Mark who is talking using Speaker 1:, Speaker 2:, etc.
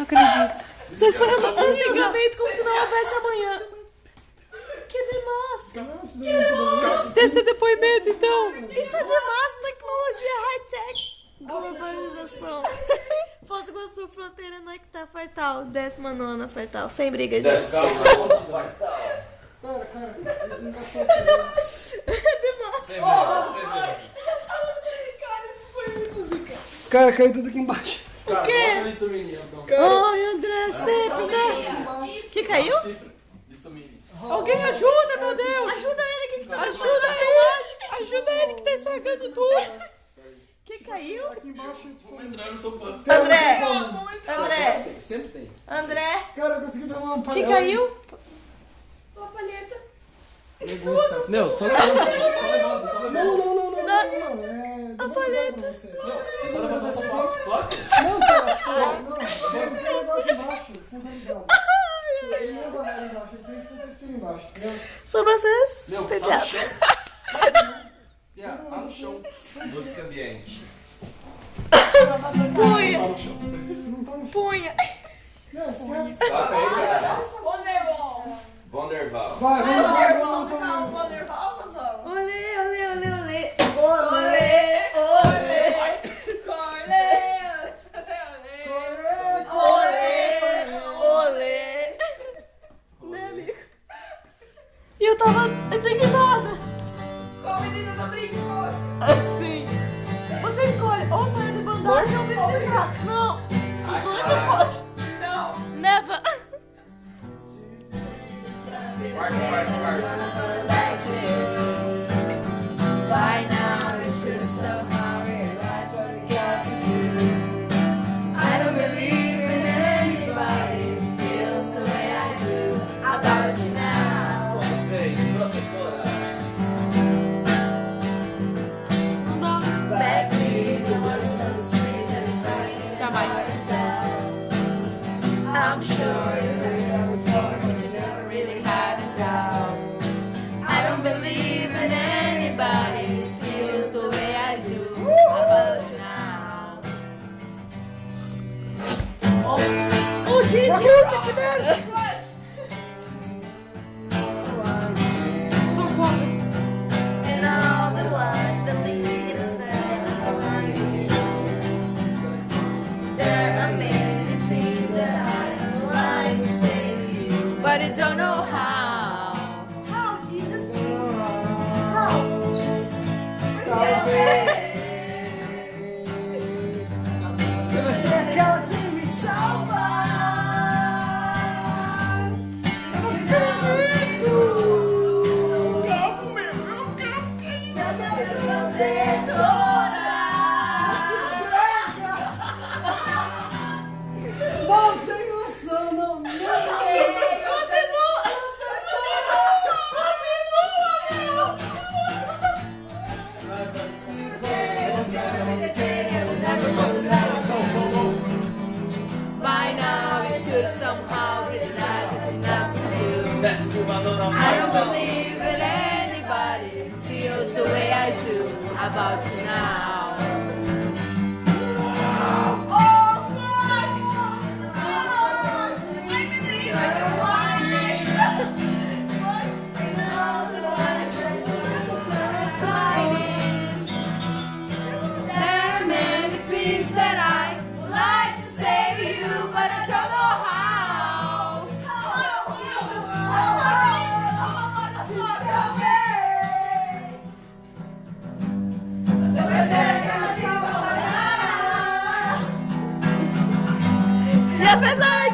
Speaker 1: acredito.
Speaker 2: Antigamente, como se não houvesse amanhã. Que demais.
Speaker 1: Dê esse depoimento, então.
Speaker 2: Isso é demais, tecnologia high-tech. Globalização. Foz do Iguaçu, fronteira não é que tá fartal. 19ª fartal. Sem briga, gente.
Speaker 3: Cara,
Speaker 2: É demais. Cara, isso foi muito zica.
Speaker 3: cara, caiu tudo aqui embaixo.
Speaker 2: O quê? Ai, André, sempre, né? Que caiu?
Speaker 1: Alguém ajuda, meu Deus.
Speaker 2: Ajuda ele que tá
Speaker 1: Ajuda ele. Ajuda ele que tá estragando tudo.
Speaker 2: Que caiu?
Speaker 3: Aqui embaixo, tipo...
Speaker 4: Entrar no sofá.
Speaker 2: André.
Speaker 4: Sempre tem.
Speaker 2: André.
Speaker 3: Cara, eu consegui dar uma
Speaker 2: Que
Speaker 3: palhada.
Speaker 2: caiu? Uma palheta.
Speaker 4: Me gusta. Não, só levanta. Só levanta, só levanta.
Speaker 3: Não. É...
Speaker 2: A palheta.
Speaker 4: Não, só levantar o sofá. Claro.
Speaker 3: Não, cara, não. Tem um negócio embaixo, você não tá ligado. Tem uma barreira embaixo, tem que acontecer embaixo, entendeu?
Speaker 2: São vocês,
Speaker 4: Meu, tá no
Speaker 2: pediatras.
Speaker 4: chão. Tá no chão.
Speaker 5: Música ambiente.
Speaker 2: Punha.
Speaker 4: Tá no chão.
Speaker 3: Não tá no chão.
Speaker 2: Punha.
Speaker 3: Não, esquece.
Speaker 5: Toca aí, cara.
Speaker 6: Wonderwall.
Speaker 5: Vonderval.
Speaker 3: Vai, vamos.
Speaker 6: Wonderwall, não vamos.
Speaker 2: Olê, olê, olê, olê.
Speaker 6: Olê, olê.
Speaker 2: Olê. Né, amigo? E eu tava indignada.
Speaker 6: Qual menina do brinco?
Speaker 2: Assim. Você escolhe ou sair de bandagem ou virar. Não. Os dois não podem.
Speaker 6: Não.
Speaker 2: Never.
Speaker 5: Quarto.
Speaker 1: By now you should somehow realize what you got to do. I don't believe in anybody who feels the way I do about you now.
Speaker 5: Vocês, protetora.
Speaker 1: Back me the words on the street and back jamais. I'm sure you heard her before, but you never really had a doubt. I don't believe in anybody who feels the way I do about you now.
Speaker 2: O Jesus. And all the lies that lead us down. There are many things that I'd like to say to you.
Speaker 1: But I don't know how.
Speaker 2: How, Jesus? How?
Speaker 3: Você vai ser aquela que me salva. Eu não acredito. Não, sem noção, não.
Speaker 1: By now you should somehow realize it's not to do.
Speaker 5: Desce uma nona
Speaker 1: I don't believe in anybody who feels the way I do about you now. There are many things that I would like to say to you, but I don't know how.
Speaker 2: E apesar